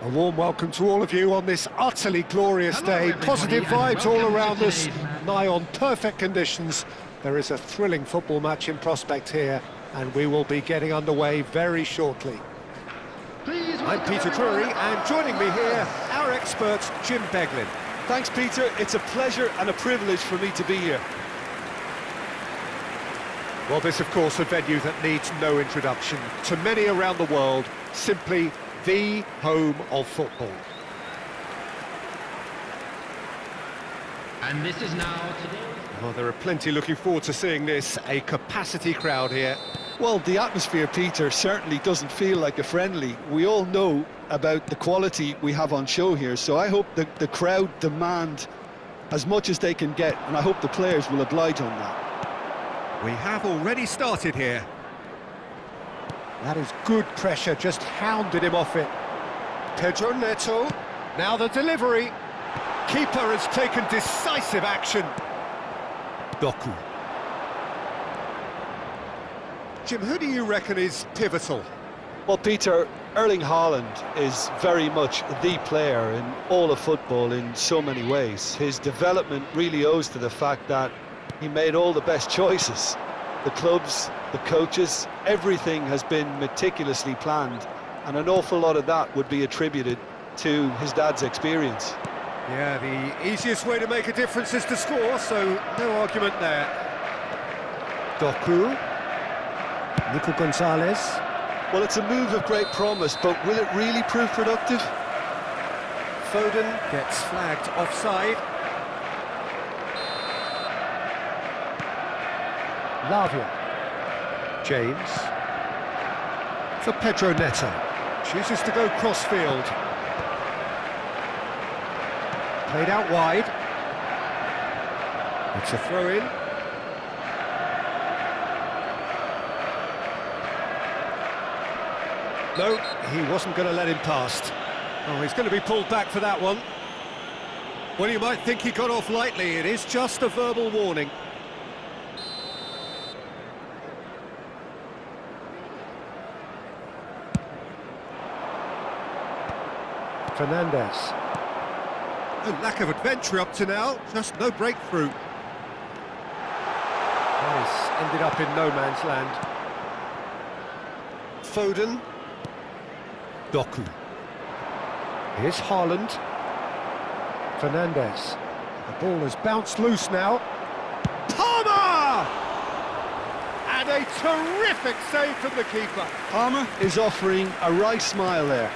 A warm welcome to all of you on this utterly glorious day. Positive vibes all around us, nigh on perfect conditions. There is a thrilling football match in prospect here, and we will be getting underway very shortly. I'm Peter Drury, and joining me here, our expert, Jim Beglin. Thanks, Peter. It's a pleasure and a privilege for me to be here. Well, this, of course, a venue that needs no introduction. To many around the world, simply the home of football. And this is now today. Well, there are plenty looking forward to seeing this. A capacity crowd here. Well, the atmosphere, Peter, certainly doesn't feel like a friendly. We all know about the quality we have on show here, so I hope that the crowd demand as much as they can get, and I hope the players will oblige on that. We have already started here. That is good pressure, just hounded him off it. Pedro Neto, now the delivery. Keeper has taken decisive action. Doku. Jim, who do you reckon is pivotal? Well, Peter, Erling Haaland is very much the player in all of football in so many ways. His development really owes to the fact that he made all the best choices. The clubs, the coaches, everything has been meticulously planned, and an awful lot of that would be attributed to his dad's experience. Yeah, the easiest way to make a difference is to score, so no argument there. Doku. Nico Gonzalez. Well, it's a move of great promise, but will it really prove productive? Foden gets flagged offside. Lavia. James. For Pedro Neto. Chooses to go cross-field. Played out wide. It's a throw-in. No, he wasn't going to let him past. Oh, he's going to be pulled back for that one. Well, you might think he got off lightly. It is just a verbal warning. Fernandez. No lack of adventure up to now, just no breakthrough. Nice, ended up in no man's land. Foden. Doku. Here's Haaland. Fernandez. The ball has bounced loose now. Palmer! And a terrific save from the keeper. Palmer is offering a right smile there.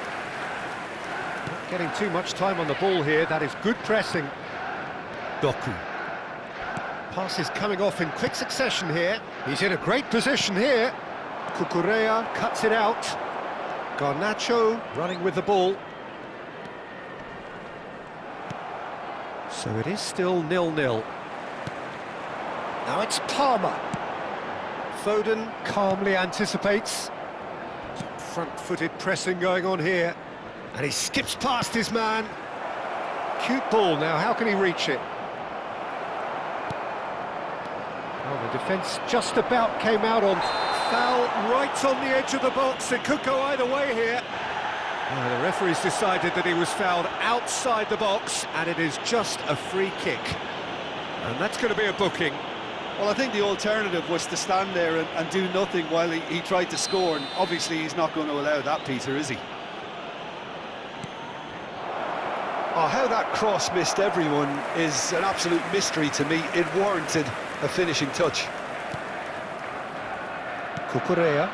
Not getting too much time on the ball here, that is good pressing. Doku. Pass is coming off in quick succession here. He's in a great position here. Cucurella cuts it out. Garnacho running with the ball. So it is still 0-0. Now it's Palmer. Foden calmly anticipates. Some front-footed pressing going on here. And he skips past his man. Cute ball now, how can he reach it? Well, the defence just about came out on foul right on the edge of the box. It could go either way here. The referee's decided that he was fouled outside the box, and it is just a free kick. And that's going to be a booking. Well, I think the alternative was to stand there and do nothing while he tried to score, and obviously he's not going to allow that, Peter, is he? Oh, how that cross missed everyone is an absolute mystery to me. It warranted a finishing touch. Cucurella.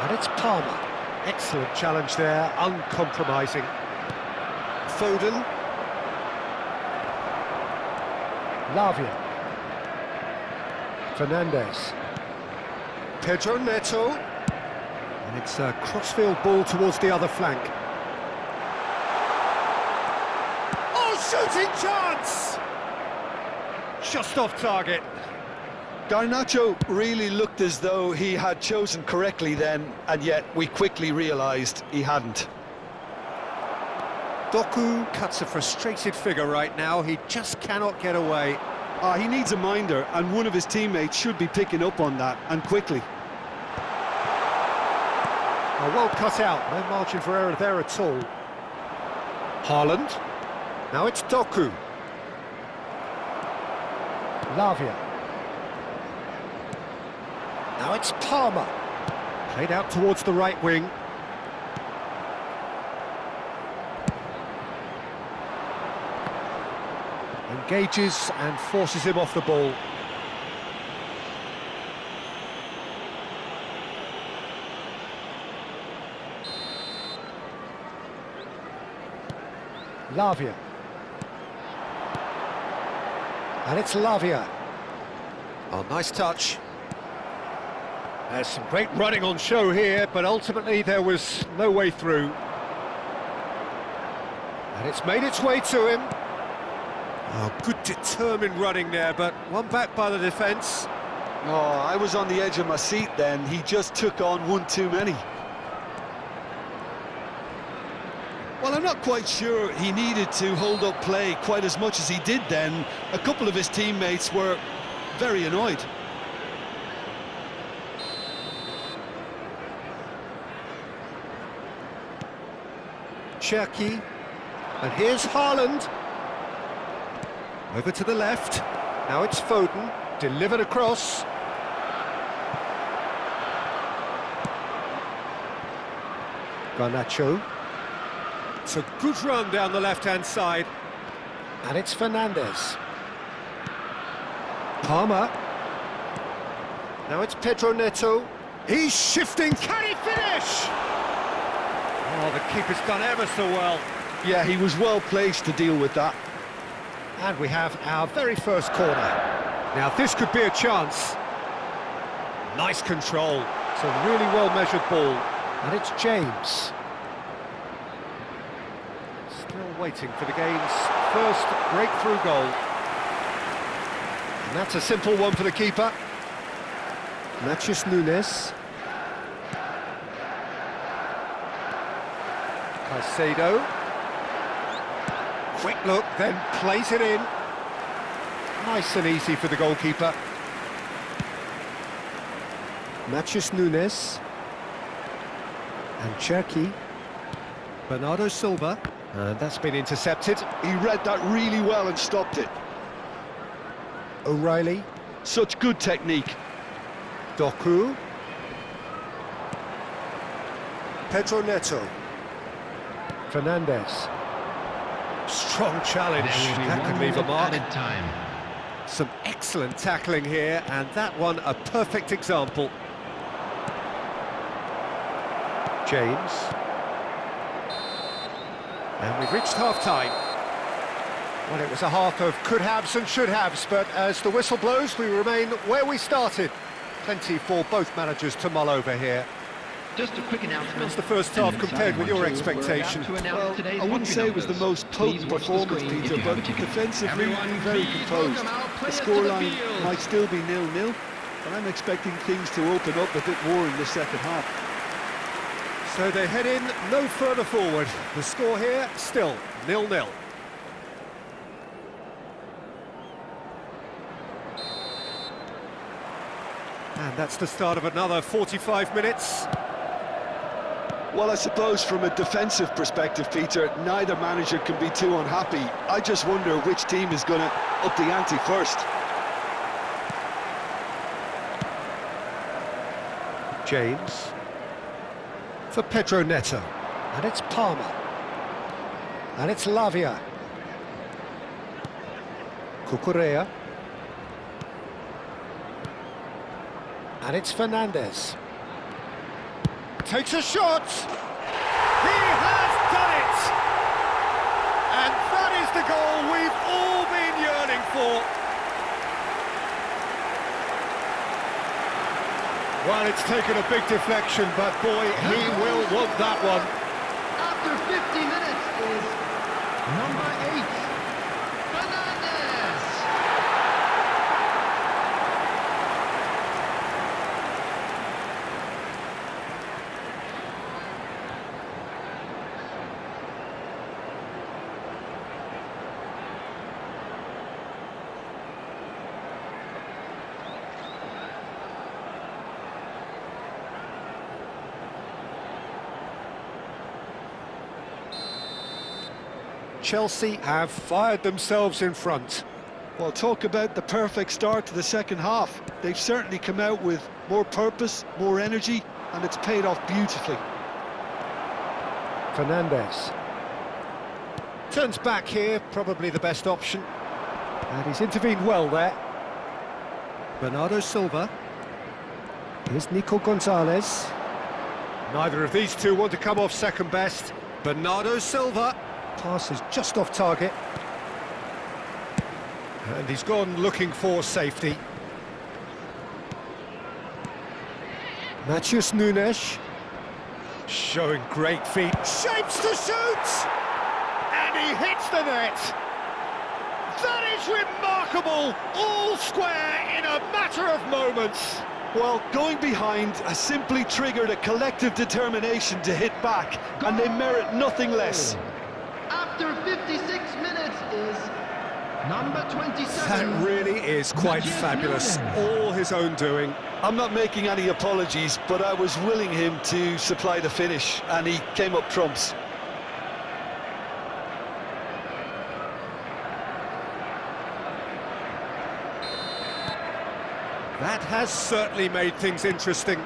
And it's Palmer. Excellent challenge there, uncompromising. Foden. Lavia. Fernandez. Pedro Neto. And it's a crossfield ball towards the other flank. Shooting chance! Just off target. Garnacho really looked as though he had chosen correctly then, and yet we quickly realised he hadn't. Doku cuts a frustrated figure right now. He just cannot get away. He needs a minder, and one of his teammates should be picking up on that, and quickly. Oh, well cut out, no margin for error there at all. Haaland. Now it's Doku. Lavia. Now it's Palmer. Played out towards the right wing. Engages and forces him off the ball. Lavia. And it's Lavia. Oh, nice touch. There's some great running on show here, but ultimately there was no way through. And it's made its way to him. Oh, good determined running there, but one back by the defence. Oh, I was on the edge of my seat then. He just took on one too many. Well, I'm not quite sure he needed to hold up play quite as much as he did then. A couple of his teammates were very annoyed. Cherki. And here's Haaland. Over to the left. Now it's Foden. Delivered across. Garnacho. It's a good run down the left-hand side. And it's Fernandes. Palmer. Now it's Pedro Neto. He's shifting. Can he finish? Oh, the keeper's done ever so well. Yeah, he was well placed to deal with that. And we have our very first corner. Now, this could be a chance. Nice control. It's a really well-measured ball. And it's James. Still waiting for the game's first breakthrough goal. And that's a simple one for the keeper. Matheus Nunes. Caicedo. Quick look, then plays it in. Nice and easy for the goalkeeper. Matheus Nunes. And Cherki. Bernardo Silva. And that's been intercepted. He read that really well and stopped it. O'Reilly. Such good technique. Doku. Pedro Neto. Fernandes. Strong challenge. That could leave a mark. Time. Some excellent tackling here, and that one a perfect example. James. And we've reached half-time. Well, it was a half of could-haves and should-haves, but as the whistle blows, we remain where we started. Plenty for both managers to mull over here. Just a quick announcement. How's the first half compared with your expectation? Well, I wouldn't say it was the most potent performance, Peter, but defensively very composed. The scoreline might still be 0-0, but I'm expecting things to open up a bit more in the second half. So they head in no further forward. The score here still 0-0. And that's the start of another 45 minutes. Well, I suppose from a defensive perspective, Peter, neither manager can be too unhappy. I just wonder which team is going to up the ante first. James. For Pedro Neto. And it's Palmer. And it's Lavia. Cucurella. And it's Fernandes. Takes a shot! He has done it! And that is the goal we've all been yearning for. Well, it's taken a big deflection, but boy, he will want that one. After 50 minutes is number 8, Fernandes. Chelsea have fired themselves in front. Well, talk about the perfect start to the second half. They've certainly come out with more purpose, more energy, and it's paid off beautifully. Fernandes. Turns back here, probably the best option. And he's intervened well there. Bernardo Silva. Here's Nico Gonzalez. Neither of these two want to come off second best. Bernardo Silva. Pass is just off target. And he's gone looking for safety. Matheus Nunes. Showing great feet. Shapes to shoot! And he hits the net. That is remarkable. All square in a matter of moments. Well, going behind has simply triggered a collective determination to hit back, and they merit nothing less. After 56 minutes is number 27. That really is quite fabulous. All his own doing. I'm not making any apologies, but I was willing him to supply the finish, and he came up trumps. That has certainly made things interesting.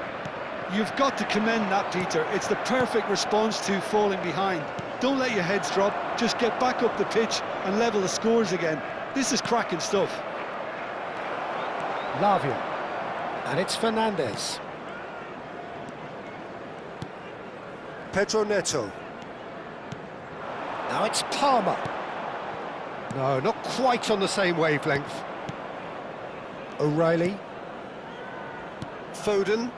You've got to commend that, Peter. It's the perfect response to falling behind. Don't let your heads drop, just get back up the pitch and level the scores again. This is cracking stuff. Lavia. And it's Fernandes. Pedro Neto. Now it's Palmer. No, not quite on the same wavelength. O'Reilly. Foden.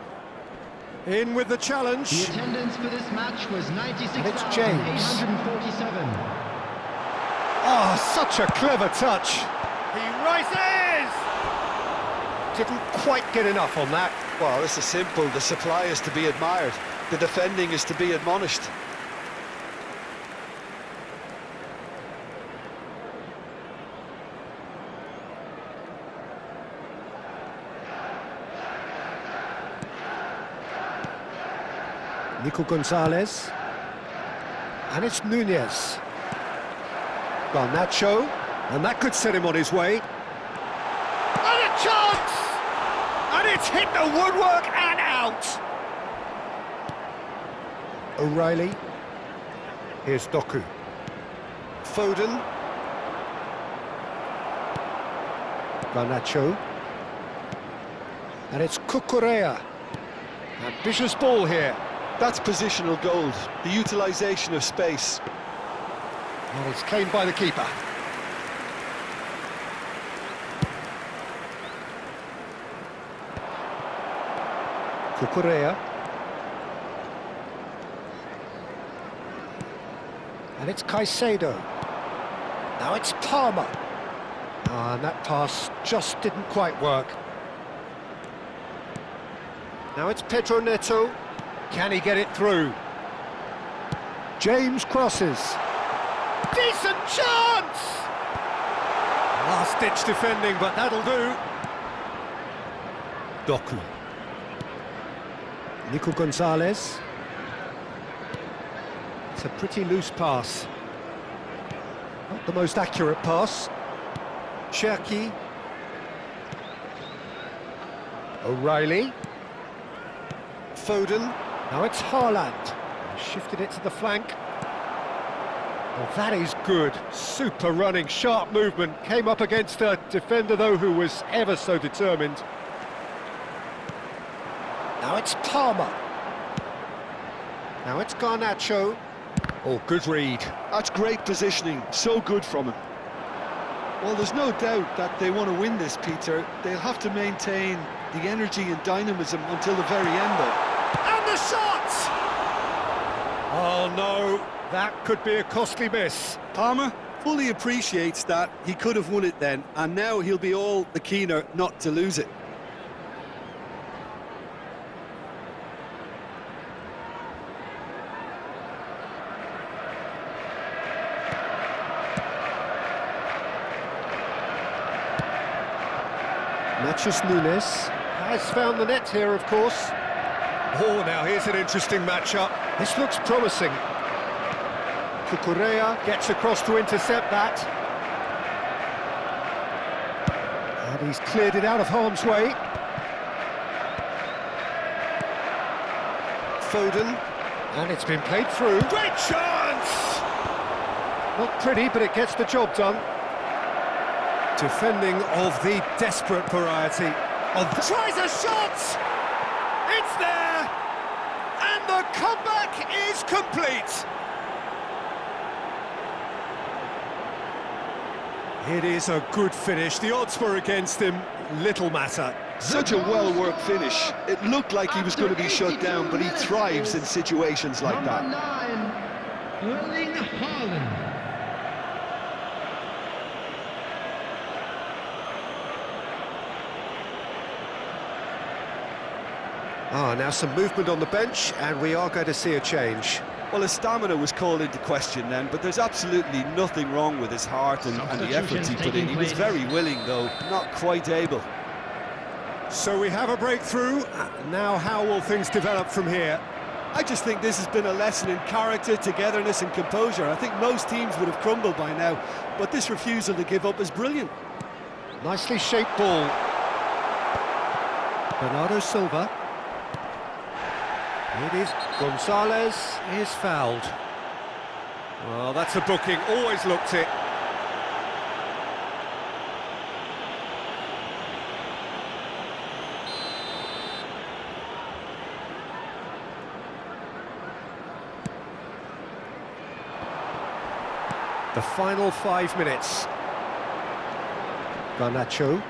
In with the challenge. The attendance for this match was And it's James. 96,847. Oh, such a clever touch. He rises! Didn't quite get enough on that. Well, this is simple. The supply is to be admired. The defending is to be admonished. Nico Gonzalez. And it's Nunez. Garnacho. And that could set him on his way. And a chance! And it's hit the woodwork and out! O'Reilly. Here's Doku. Foden. Garnacho. And it's Cucurella. Ambitious ball here. That's positional gold, the utilisation of space. And it's claimed by the keeper. Cucurella. And it's Caicedo. Now it's Palmer. And that pass just didn't quite work. Now it's Pedro Neto. Can he get it through? James crosses. Decent chance! Last-ditch defending, but that'll do. Doku. Nico Gonzalez. It's a pretty loose pass. Not the most accurate pass. Cherki. O'Reilly. Foden. Now it's Haaland. Shifted it to the flank. Well, that is good. Super running, sharp movement. Came up against a defender, though, who was ever so determined. Now it's Palmer. Now it's Garnacho. Oh, good read. That's great positioning, so good from him. Well, there's no doubt that they want to win this, Peter. They'll have to maintain the energy and dynamism until the very end, though. And the shot! Oh, no. That could be a costly miss. Palmer fully appreciates that he could have won it then, and now he'll be all the keener not to lose it. Matheus Nunes has found the net here, of course. Oh, now here's an interesting matchup. This looks promising. Cucurella gets across to intercept that. And he's cleared it out of harm's way. Foden. And it's been played through. Great chance! Not pretty, but it gets the job done. Defending of the desperate variety. Tries a shot! It's there! And the comeback is complete! It is a good finish. The odds were against him. Little matter. Such a well-worked finish. It looked like he was going to be shut down, but he thrives in situations like Number that. 9, Erling Haaland. Now some movement on the bench, and we are going to see a change. Well, his stamina was called into question then, but there's absolutely nothing wrong with his heart and the efforts he put in. He was very willing, though, not quite able. So we have a breakthrough. Now how will things develop from here? I just think this has been a lesson in character, togetherness and composure. I think most teams would have crumbled by now, but this refusal to give up is brilliant. Nicely shaped ball. Bernardo Silva. It is Gonzalez is fouled. Well, that's a booking, always looked it. The final 5 minutes. Garnacho,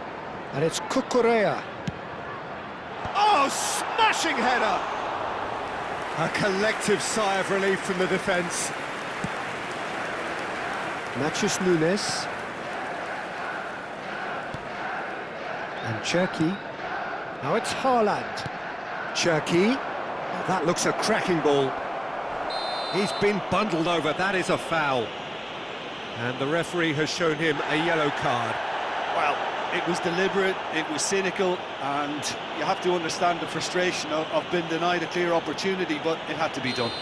and it's Cucurella. Oh, smashing header! A collective sigh of relief from the defence. Nachos Nunes. And Cherki. Now it's Haaland. Cherki. That looks a cracking ball. He's been bundled over. That is a foul. And the referee has shown him a yellow card. Well, it was deliberate, it was cynical, and you have to understand the frustration of being denied a clear opportunity, but it had to be done.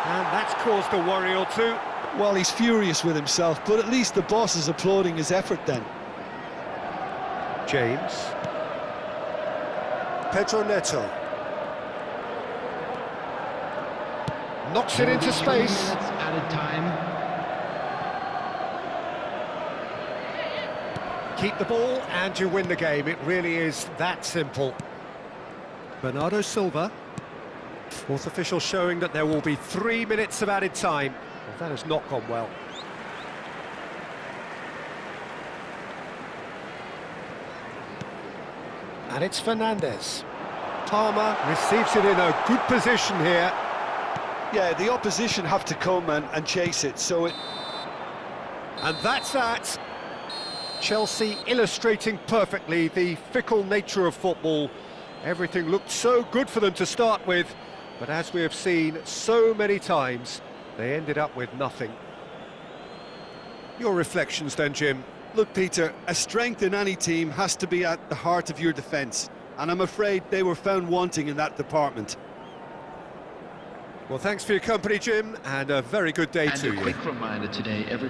And that's caused a worry or two. Well, he's furious with himself, but at least the boss is applauding his effort then. James. Pedro Neto. Knocks it into space. Added time. Keep the ball and you win the game. It really is that simple. Bernardo Silva. Fourth official showing that there will be 3 minutes of added time. Well, that has not gone well. And it's Fernandes. Palmer receives it in a good position here. Yeah, the opposition have to come and chase it, so it... And that's that. Chelsea illustrating perfectly the fickle nature of football. Everything looked so good for them to start with, but as we have seen so many times, they ended up with nothing. Your reflections then, Jim? Look, Peter, a strength in any team has to be at the heart of your defence, and I'm afraid they were found wanting in that department. Well, thanks for your company, Jim, and a very good day to you. And a quick reminder today,